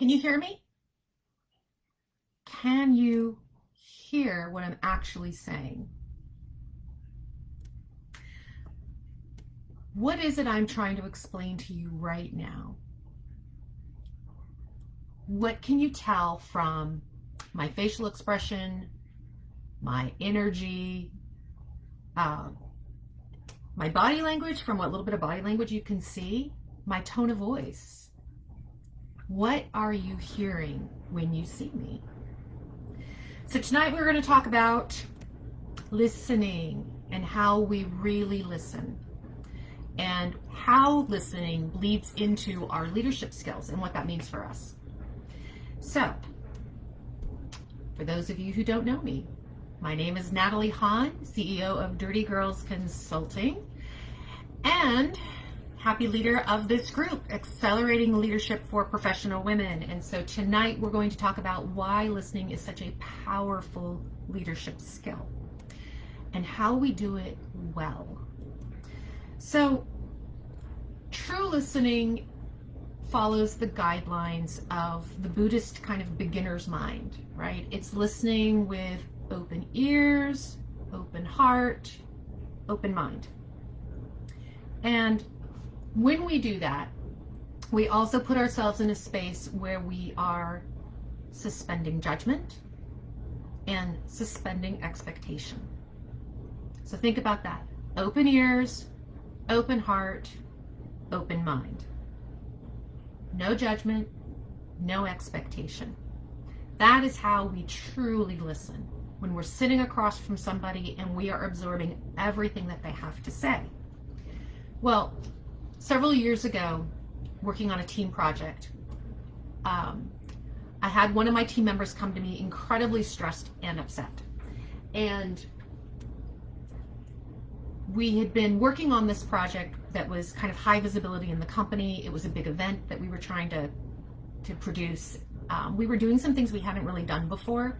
Can you hear me? Can you hear what I'm actually saying? What is it I'm trying to explain to you right now? What can you tell from my facial expression, my energy, my body language, from what little bit of body language you can see, my tone of voice? What are you hearing when you see me? So tonight we're going to talk about listening and how we really listen, and how listening bleeds into our leadership skills and what that means for us. So, for those of you who don't know me, my name is Natalie Hahn, CEO of Dirty Girls Consulting, and happy leader of this group, Accelerating Leadership for Professional Women. And so tonight we're going to talk about why listening is such a powerful leadership skill and how we do it well. So, true listening follows the guidelines of the Buddhist kind of beginner's mind, right? It's listening with open ears, open heart, open mind. And when we do that, we also put ourselves in a space where we are suspending judgment and suspending expectation. So think about that. Open ears, open heart, open mind. No judgment, no expectation. That is how we truly listen, when we're sitting across from somebody and we are absorbing everything that they have to say. Well, several years ago, working on a team project, I had one of my team members come to me incredibly stressed and upset. And we had been working on this project that was kind of high visibility in the company. It was a big event that we were trying to produce. We were doing some things we hadn't really done before.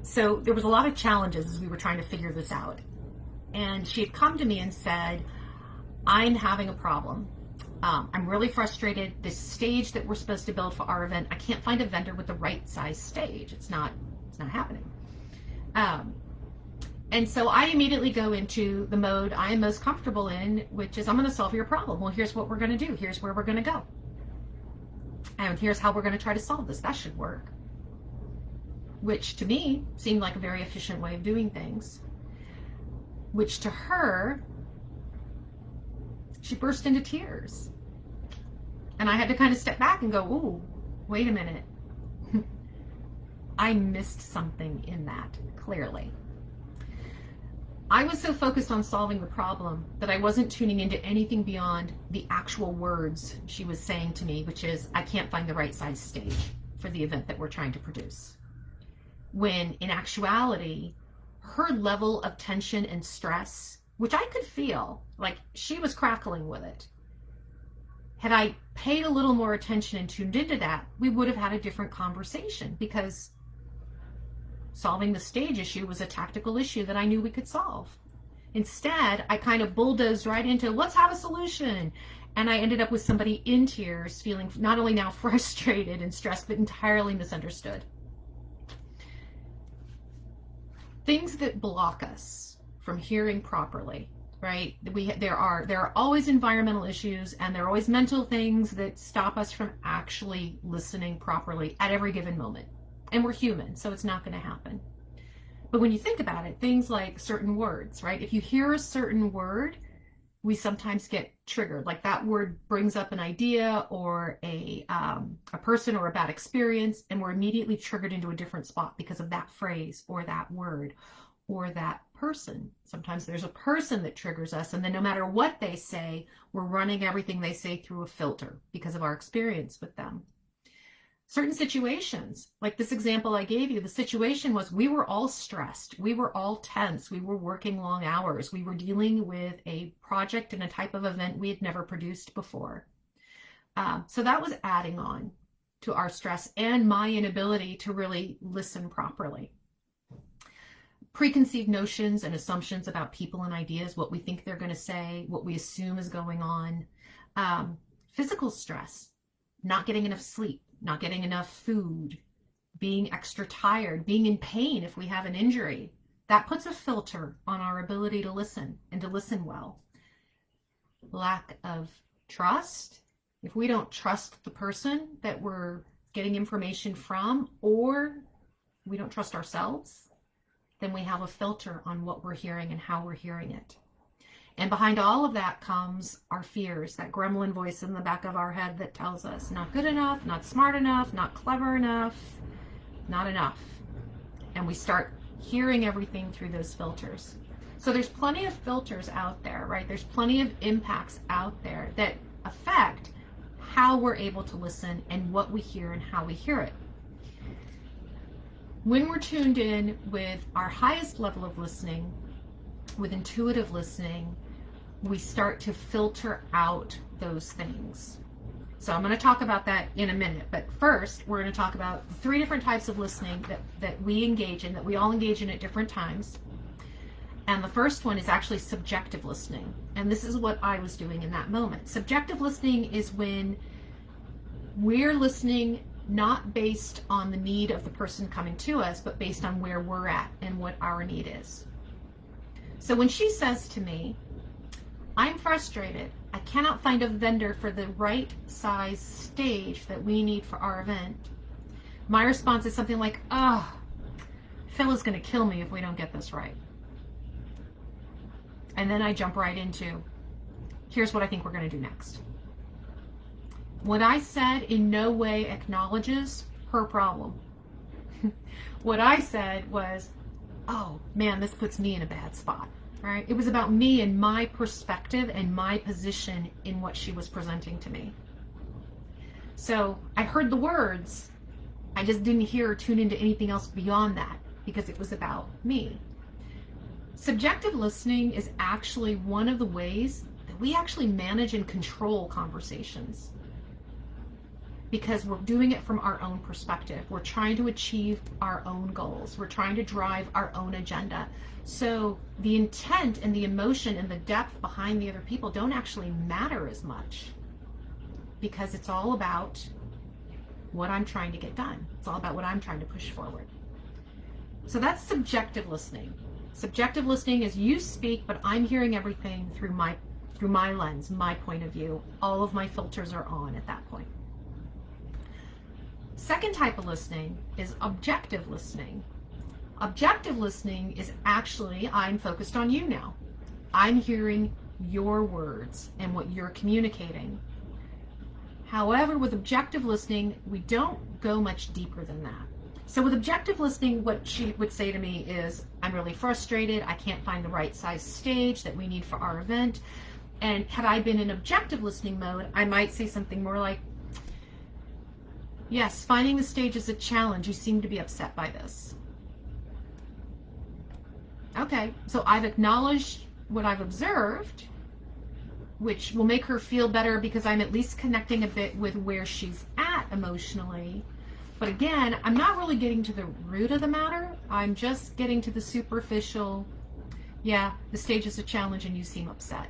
So there was a lot of challenges as we were trying to figure this out. And she had come to me and said, I'm having a problem. I'm really frustrated. This stage that we're supposed to build for our event, I can't find a vendor with the right size stage. It's not happening. And so I immediately go into the mode I am most comfortable in, which is I'm going to solve your problem. Well, here's what we're going to do. Here's where we're going to go. And here's how we're going to try to solve this. That should work. Which to me seemed like a very efficient way of doing things. Which to her, she burst into tears. And I had to kind of step back and go, ooh, wait a minute. I missed something in that, clearly. I was so focused on solving the problem that I wasn't tuning into anything beyond the actual words she was saying to me, which is, I can't find the right size stage for the event that we're trying to produce. When in actuality, her level of tension and stress, which I could feel, like she was crackling with it. Had I paid a little more attention and tuned into that, we would have had a different conversation, because solving the stage issue was a tactical issue that I knew we could solve. Instead, I kind of bulldozed right into, let's have a solution. And I ended up with somebody in tears, feeling not only now frustrated and stressed, but entirely misunderstood. Things that block us from hearing properly, right? There are always environmental issues, and there are always mental things that stop us from actually listening properly at every given moment. And we're human, so it's not going to happen. But when you think about it, things like certain words, right? If you hear a certain word, we sometimes get triggered. Like that word brings up an idea or a person or a bad experience, and we're immediately triggered into a different spot because of that phrase or that word or that person. Sometimes there's a person that triggers us, and then no matter what they say, we're running everything they say through a filter because of our experience with them. Certain situations, like this example I gave you, the situation was we were all stressed. We were all tense. We were working long hours. We were dealing with a project and a type of event we had never produced before. So that was adding on to our stress and my inability to really listen properly. Preconceived notions and assumptions about people and ideas, what we think they're going to say, what we assume is going on. Physical stress, not getting enough sleep, not getting enough food, being extra tired, being in pain if we have an injury. That puts a filter on our ability to listen and to listen well. Lack of trust. If we don't trust the person that we're getting information from, or we don't trust ourselves, then we have a filter on what we're hearing and how we're hearing it. And behind all of that comes our fears, that gremlin voice in the back of our head that tells us not good enough, not smart enough, not clever enough, not enough. And we start hearing everything through those filters. So there's plenty of filters out there, right? There's plenty of impacts out there that affect how we're able to listen and what we hear and how we hear it. When we're tuned in with our highest level of listening, with intuitive listening, we start to filter out those things. So I'm going to talk about that in a minute, but first we're going to talk about 3 different types of listening that we engage in, that we all engage in at different times. And the first one is actually subjective listening. And this is what I was doing in that moment. Subjective listening is when we're listening not based on the need of the person coming to us, but based on where we're at and what our need is. So when she says to me, I'm frustrated, I cannot find a vendor for the right size stage that we need for our event, my response is something like, Phil is going to kill me if we don't get this right. And then I jump right into, here's what I think we're going to do next. What I said in no way acknowledges her problem. What I said was, oh man, this puts me in a bad spot, right? It was about me and my perspective and my position in what she was presenting to me. So I heard the words, I just didn't hear or tune into anything else beyond that because it was about me. Subjective listening is actually one of the ways that we actually manage and control conversations, because we're doing it from our own perspective. We're trying to achieve our own goals. We're trying to drive our own agenda. So the intent and the emotion and the depth behind the other people don't actually matter as much, because it's all about what I'm trying to get done. It's all about what I'm trying to push forward. So that's subjective listening. Subjective listening is you speak, but I'm hearing everything through my lens, my point of view. All of my filters are on at that point. Second type of listening is objective listening. Objective listening is actually, I'm focused on you now. I'm hearing your words and what you're communicating. However, with objective listening, we don't go much deeper than that. So with objective listening, what she would say to me is, I'm really frustrated. I can't find the right size stage that we need for our event. And had I been in objective listening mode, I might say something more like, yes, finding the stage is a challenge. You seem to be upset by this. Okay, so I've acknowledged what I've observed, which will make her feel better because I'm at least connecting a bit with where she's at emotionally. But again, I'm not really getting to the root of the matter. I'm just getting to the superficial, yeah, the stage is a challenge and you seem upset.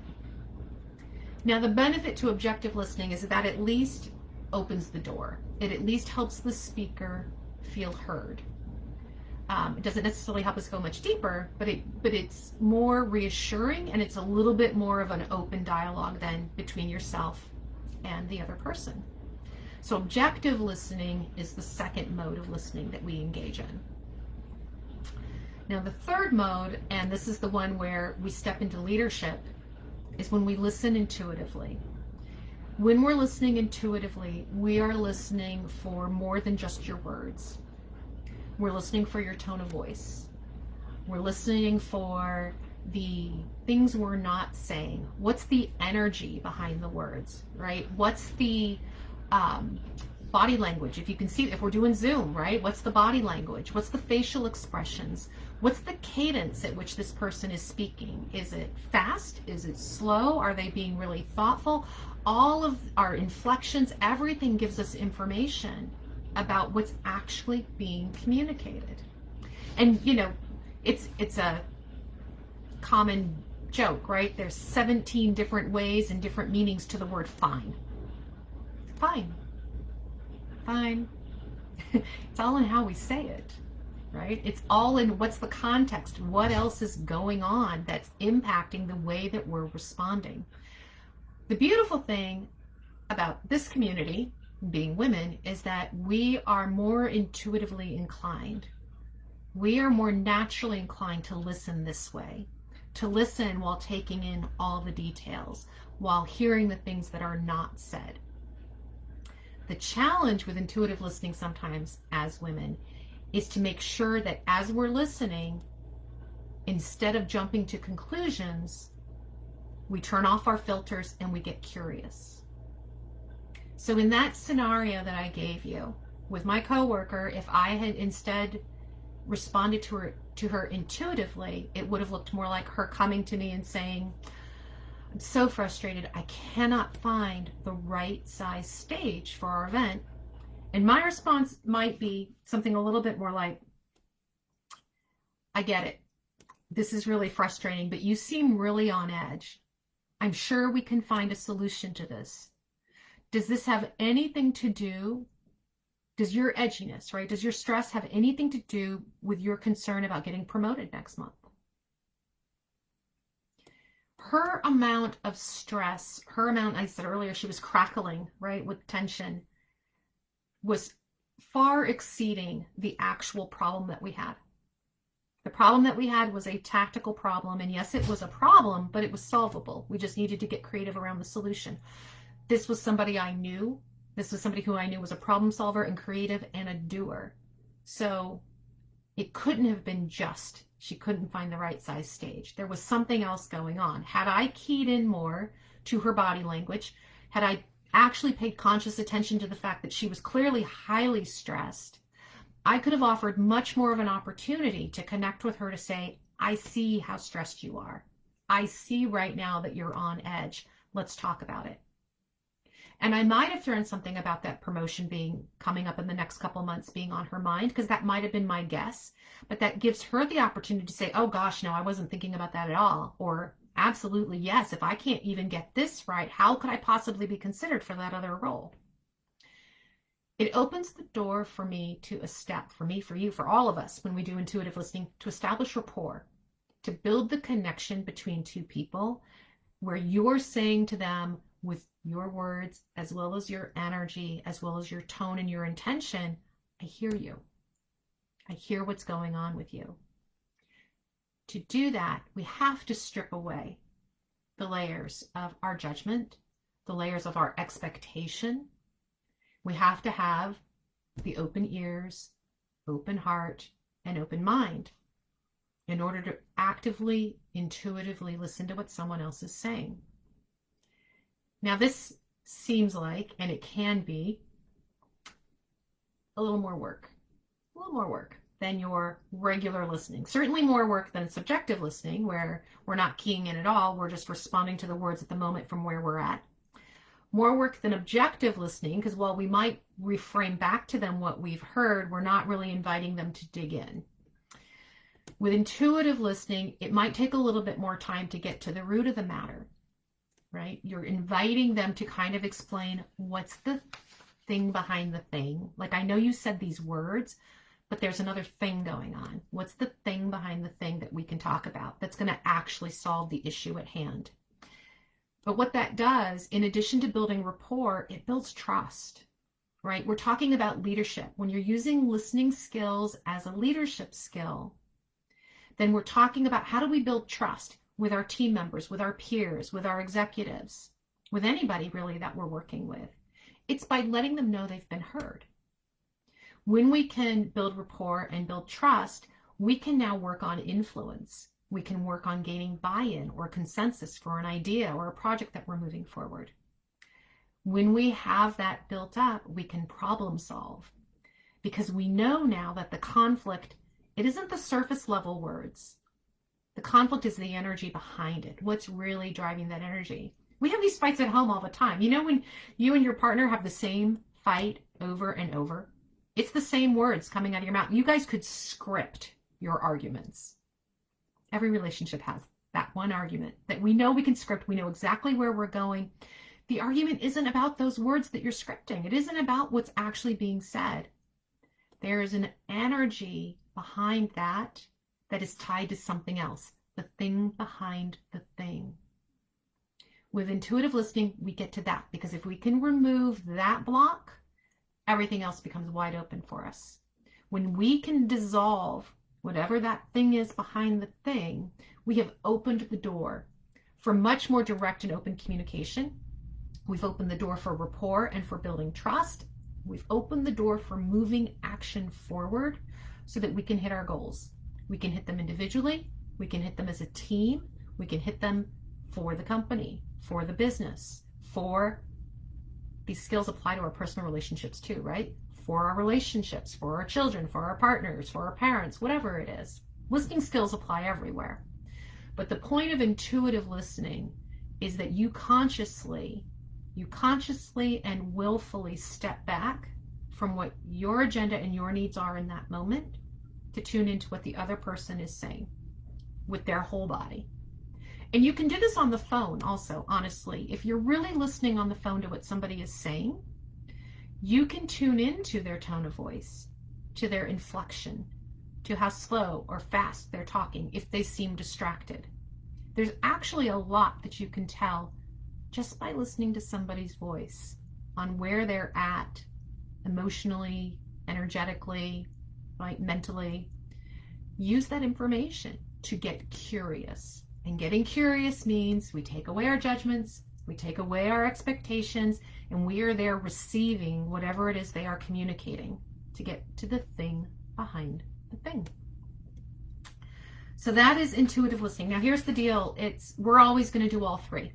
Now, the benefit to objective listening is that at least opens the door. It at least helps the speaker feel heard. It doesn't necessarily help us go much deeper, but it's more reassuring, and it's a little bit more of an open dialogue than between yourself and the other person. So objective listening is the second mode of listening that we engage in. Now the third mode, and this is the one where we step into leadership, is when we listen intuitively. When we're listening intuitively, we are listening for more than just your words. We're listening for your tone of voice. We're listening for the things we're not saying. What's the energy behind the words, right? What's the body language? If you can see, if we're doing Zoom, right? What's the body language? What's the facial expressions? What's the cadence at which this person is speaking? Is it fast? Is it slow? Are they being really thoughtful? All of our inflections, everything gives us information about what's actually being communicated. And you know, it's a common joke, right? There's 17 different ways and different meanings to the word fine. Fine. fine. It's all in how we say it, right? It's all in what's the context, what else is going on that's impacting the way that we're responding. The beautiful thing about this community, being women, is that we are more intuitively inclined. We are more naturally inclined to listen this way, to listen while taking in all the details, while hearing the things that are not said. The challenge with intuitive listening sometimes as women is to make sure that as we're listening, instead of jumping to conclusions, we turn off our filters and we get curious. So in that scenario that I gave you with my coworker, if I had instead responded to her intuitively, it would have looked more like her coming to me and saying, I'm so frustrated, I cannot find the right size stage for our event. And my response might be something a little bit more like, I get it. This is really frustrating, but you seem really on edge. I'm sure we can find a solution to this. Does this have anything to do, does your edginess, right? Does your stress have anything to do with your concern about getting promoted next month? Her amount of stress, her amount, I said earlier, she was crackling, right, with tension, was far exceeding the actual problem that we had. The problem that we had was a tactical problem, and yes, it was a problem, but it was solvable. We just needed to get creative around the solution. This was somebody I knew. This was somebody who I knew was a problem solver and creative and a doer. So it couldn't have been just she couldn't find the right size stage. There was something else going on. Had I keyed in more to her body language, had I actually paid conscious attention to the fact that she was clearly highly stressed, I could have offered much more of an opportunity to connect with her to say, I see how stressed you are. I see right now that you're on edge. Let's talk about it. And I might have thrown something about that promotion being coming up in the next couple months being on her mind, because that might have been my guess. But that gives her the opportunity to say, oh gosh, no, I wasn't thinking about that at all. Or absolutely, yes, if I can't even get this right, how could I possibly be considered for that other role? It opens the door for me to a step, for me, for you, for all of us, when we do intuitive listening, to establish rapport, to build the connection between two people where you're saying to them with your words, as well as your energy, as well as your tone and your intention, I hear you. I hear what's going on with you. To do that, we have to strip away the layers of our judgment, the layers of our expectation. We have to have the open ears, open heart, and open mind in order to actively, intuitively listen to what someone else is saying. Now, this seems like, and it can be, a little more work than your regular listening. Certainly more work than subjective listening, where we're not keying in at all. We're just responding to the words at the moment from where we're at. More work than objective listening, because while we might reframe back to them what we've heard, we're not really inviting them to dig in. With intuitive listening, it might take a little bit more time to get to the root of the matter, right? You're inviting them to kind of explain what's the thing behind the thing. Like, I know you said these words, but there's another thing going on. What's the thing behind the thing that we can talk about that's going to actually solve the issue at hand? But what that does, in addition to building rapport, it builds trust, right? We're talking about leadership. When you're using listening skills as a leadership skill, then we're talking about how do we build trust with our team members, with our peers, with our executives, with anybody really that we're working with. It's by letting them know they've been heard. When we can build rapport and build trust, we can now work on influence. We can work on gaining buy-in or consensus for an idea or a project that we're moving forward. When we have that built up, we can problem solve, because we know now that the conflict, it isn't the surface level words. The conflict is the energy behind it. What's really driving that energy? We have these fights at home all the time. You know, when you and your partner have the same fight over and over, it's the same words coming out of your mouth. You guys could script your arguments. Every relationship has that one argument that we know we can script. We know exactly where we're going. The argument isn't about those words that you're scripting. It isn't about what's actually being said. There is an energy behind that is tied to something else, the thing behind the thing. With intuitive listening, we get to that, because if we can remove that block, everything else becomes wide open for us. When we can dissolve whatever that thing is behind the thing, we have opened the door for much more direct and open communication. We've opened the door for rapport and for building trust. We've opened the door for moving action forward so that we can hit our goals. We can hit them individually. We can hit them as a team. We can hit them for the company, for the business, for these skills apply to our personal relationships too, right? For our relationships, for our children, for our partners, for our parents, whatever it is. Listening skills apply everywhere. But the point of intuitive listening is that you consciously and willfully step back from what your agenda and your needs are in that moment to tune into what the other person is saying with their whole body. And you can do this on the phone also, honestly. If you're really listening on the phone to what somebody is saying, you can tune into their tone of voice, to their inflection, to how slow or fast they're talking if they seem distracted. There's actually a lot that you can tell just by listening to somebody's voice on where they're at emotionally, energetically, right, mentally. Use that information to get curious. And getting curious means we take away our judgments, we take away our expectations, and we are there receiving whatever it is they are communicating to get to the thing behind the thing. So that is intuitive listening. Now here's the deal. We're always going to do all three.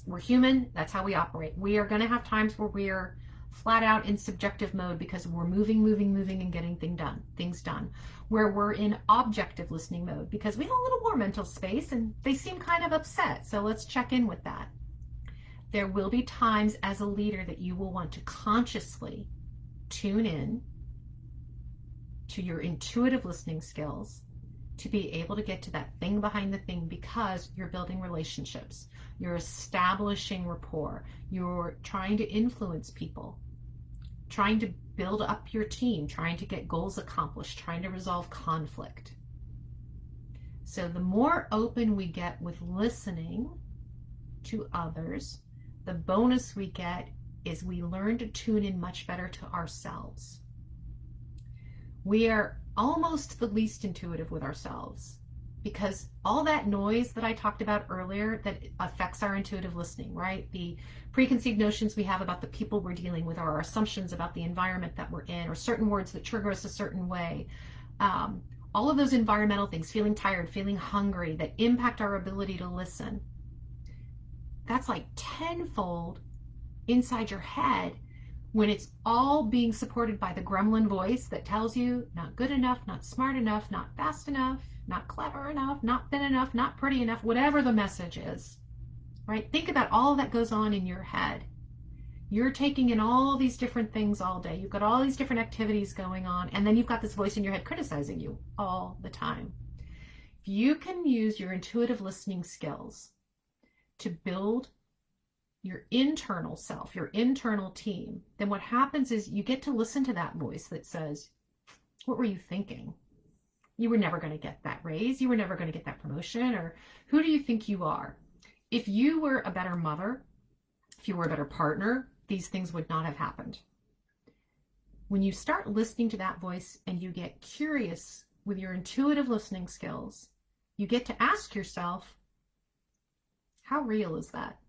We're human. That's how we operate. We are going to have times where we're flat out in subjective mode because we're moving and getting things done. Where we're in objective listening mode because we have a little more mental space and they seem kind of upset. So let's check in with that. There will be times as a leader that you will want to consciously tune in to your intuitive listening skills to be able to get to that thing behind the thing, because you're building relationships, you're establishing rapport, you're trying to influence people, trying to build up your team, trying to get goals accomplished, trying to resolve conflict. So the more open we get with listening to others, the bonus we get is we learn to tune in much better to ourselves. We are almost the least intuitive with ourselves because all that noise that I talked about earlier that affects our intuitive listening, right? The preconceived notions we have about the people we're dealing with, or our assumptions about the environment that we're in, or certain words that trigger us a certain way. All of those environmental things, feeling tired, feeling hungry, that impact our ability to listen. That's like tenfold inside your head when it's all being supported by the gremlin voice that tells you not good enough, not smart enough, not fast enough, not clever enough, not thin enough, not pretty enough, whatever the message is, right? Think about all that goes on in your head. You're taking in all these different things all day. You've got all these different activities going on, and then you've got this voice in your head criticizing you all the time. If you can use your intuitive listening skills to build your internal self, your internal team, then what happens is you get to listen to that voice that says, what were you thinking? You were never going to get that raise. You were never going to get that promotion. Or who do you think you are? If you were a better mother, if you were a better partner, these things would not have happened. When you start listening to that voice and you get curious with your intuitive listening skills, you get to ask yourself, how real is that?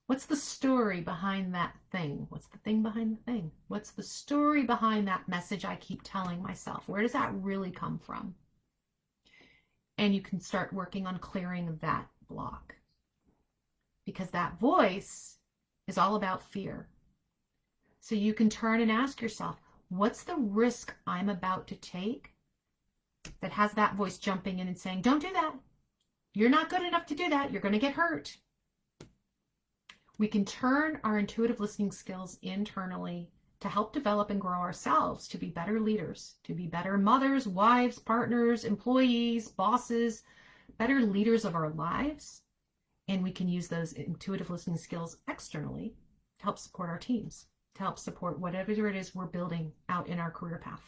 What's the story behind that thing? What's the thing behind the thing? What's the story behind that message I keep telling myself? Where does that really come from? And you can start working on clearing that block. Because that voice is all about fear. So you can turn and ask yourself, what's the risk I'm about to take that has that voice jumping in and saying, don't do that. You're not good enough to do that. You're going to get hurt. We can turn our intuitive listening skills internally to help develop and grow ourselves to be better leaders, to be better mothers, wives, partners, employees, bosses, better leaders of our lives. And we can use those intuitive listening skills externally to help support our teams, to help support whatever it is we're building out in our career path.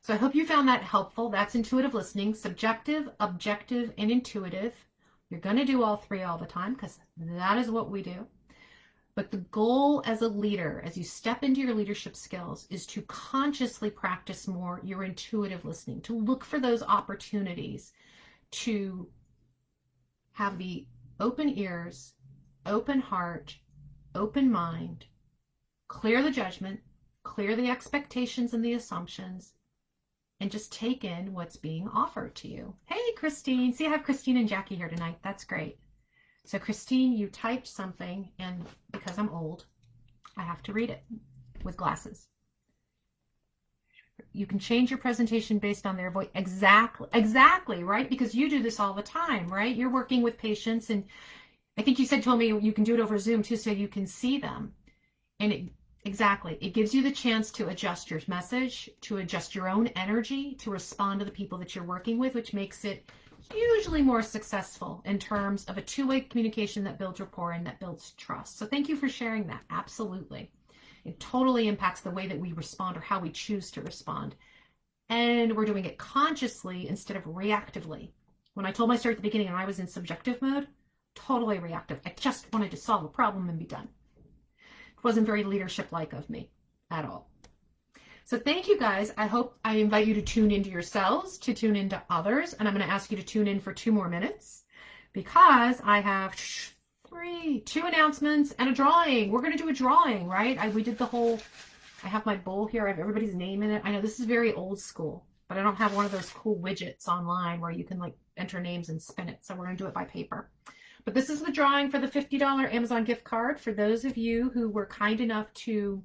So I hope you found that helpful. That's intuitive listening, subjective, objective, and intuitive. You're going to do all three all the time because that is what we do. But the goal as a leader, as you step into your leadership skills, is to consciously practice more your intuitive listening, to look for those opportunities to have the open ears, open heart, open mind, clear the judgment, clear the expectations and the assumptions, and just take in what's being offered to you. Hey, Christine. See, I have Christine and Jackie here tonight. That's great. So, Christine, you typed something, and because I'm old, I have to read it with glasses. You can change your presentation based on their voice. Exactly, right? Because you do this all the time, right? You're working with patients, and I think you told me you can do it over Zoom too, so you can see them. And it gives you the chance to adjust your message, to adjust your own energy, to respond to the people that you're working with, which makes it usually more successful in terms of a two-way communication that builds rapport and that builds trust. So thank you for sharing that. Absolutely. It totally impacts the way that we respond or how we choose to respond. And we're doing it consciously instead of reactively. When I told my story at the beginning and I was in subjective mode, totally reactive. I just wanted to solve a problem and be done. It wasn't very leadership-like of me at all. So thank you guys. I invite you to tune into yourselves, to tune into others, and I'm going to ask you to tune in for 2 more minutes because I have 2 announcements and a drawing. We're going to do a drawing, right? I have my bowl here. I have everybody's name in it. I know this is very old school, but I don't have one of those cool widgets online where you can like enter names and spin it. So we're going to do it by paper. But this is the drawing for the $50 Amazon gift card for those of you who were kind enough to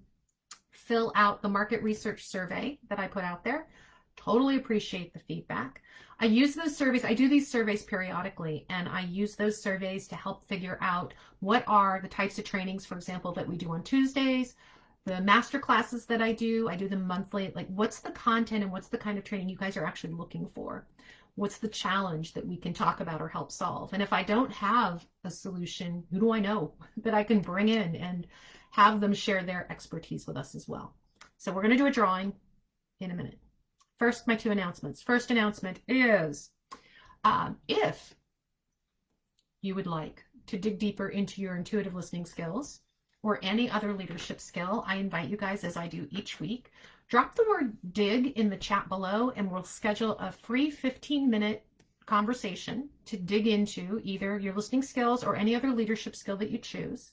fill out the market research survey that I put out there. Totally appreciate the feedback. I use those surveys. I do these surveys periodically, and I use those surveys to help figure out what are the types of trainings, for example, that we do on Tuesdays, the master classes that I do them monthly. Like, what's the content and what's the kind of training you guys are actually looking for? What's the challenge that we can talk about or help solve? And if I don't have a solution, who do I know that I can bring in and have them share their expertise with us as well? So we're going to do a drawing in a minute. First, my 2 announcements. First announcement is if you would like to dig deeper into your intuitive listening skills or any other leadership skill, I invite you guys, as I do each week, drop the word dig in the chat below and we'll schedule a free 15-minute conversation to dig into either your listening skills or any other leadership skill that you choose.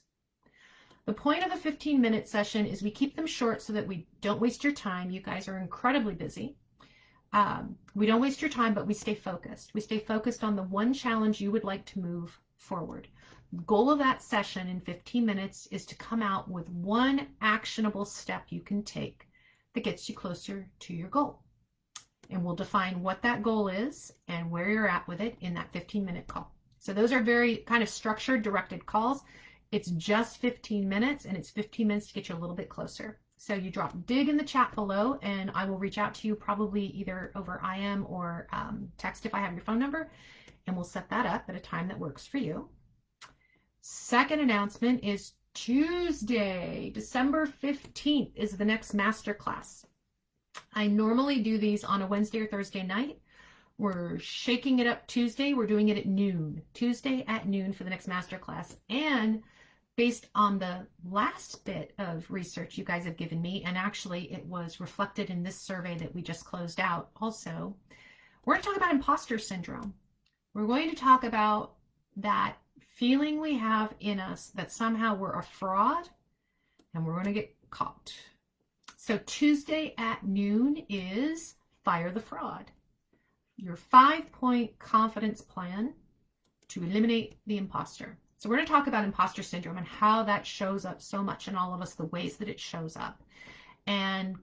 The point of the 15-minute session is we keep them short so that we don't waste your time. You guys are incredibly busy. We don't waste your time, but we stay focused. We stay focused on the one challenge you would like to move forward. The goal of that session in 15 minutes is to come out with one actionable step you can take that gets you closer to your goal. And we'll define what that goal is and where you're at with it in that 15-minute call. So those are very kind of structured, directed calls. It's just 15 minutes, and it's 15 minutes to get you a little bit closer. So you drop dig in the chat below, and I will reach out to you probably either over IM or text if I have your phone number, and we'll set that up at a time that works for you. Second announcement is Tuesday, December 15th is the next masterclass. I normally do these on a Wednesday or Thursday night. We're shaking it up Tuesday. We're doing it at noon. Tuesday at noon for the next masterclass. And based on the last bit of research you guys have given me, and actually it was reflected in this survey that we just closed out also, we're going to talk about imposter syndrome. We're going to talk about that feeling we have in us that somehow we're a fraud and we're going to get caught. So Tuesday at noon is Fire the Fraud, your 5-point confidence plan to eliminate the imposter. So we're going to talk about imposter syndrome and how that shows up so much in all of us, the ways that it shows up. And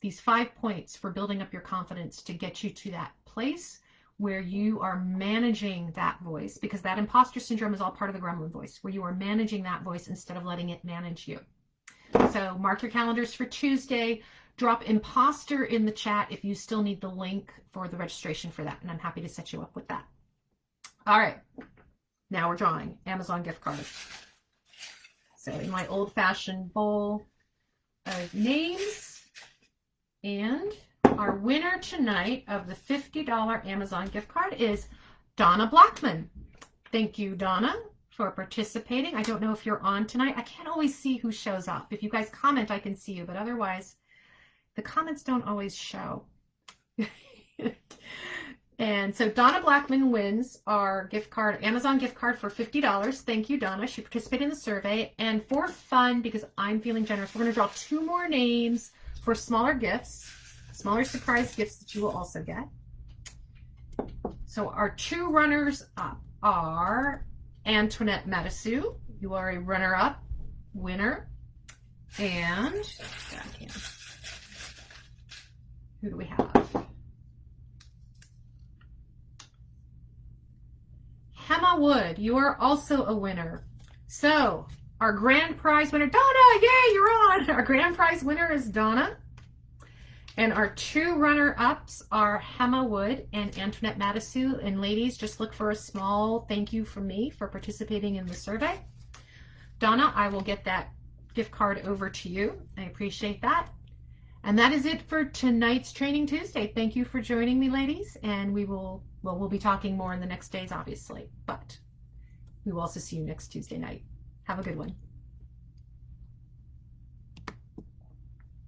these 5 points for building up your confidence to get you to that place where you are managing that voice, because that imposter syndrome is all part of the gremlin voice, where you are managing that voice instead of letting it manage you. So mark your calendars for Tuesday. Drop imposter in the chat if you still need the link for the registration for that, and I'm happy to set you up with that. All right. Now we're drawing Amazon gift card. So in my old-fashioned bowl of names, and our winner tonight of the $50 Amazon gift card is Donna Blackman. Thank you, Donna, for participating. I don't know if you're on tonight. I can't always see who shows up. If you guys comment, I can see you, but otherwise, the comments don't always show. And so Donna Blackman wins our gift card, Amazon gift card for $50. Thank you, Donna. She participated in the survey. And for fun, because I'm feeling generous, we're going to draw 2 more names for smaller gifts, smaller surprise gifts that you will also get. So our 2 runners up are Antoinette Matasu. You are a runner-up winner. And who do we have? Hema Wood, you are also a winner. So our grand prize winner, Donna, yay, you're on. Our grand prize winner is Donna. And our 2 runner-ups are Hema Wood and Antoinette Matasu. And ladies, just look for a small thank you from me for participating in the survey. Donna, I will get that gift card over to you. I appreciate that. And that is it for tonight's Training Tuesday. Thank you for joining me, ladies. And we'll be talking more in the next days, obviously. But we will also see you next Tuesday night. Have a good one.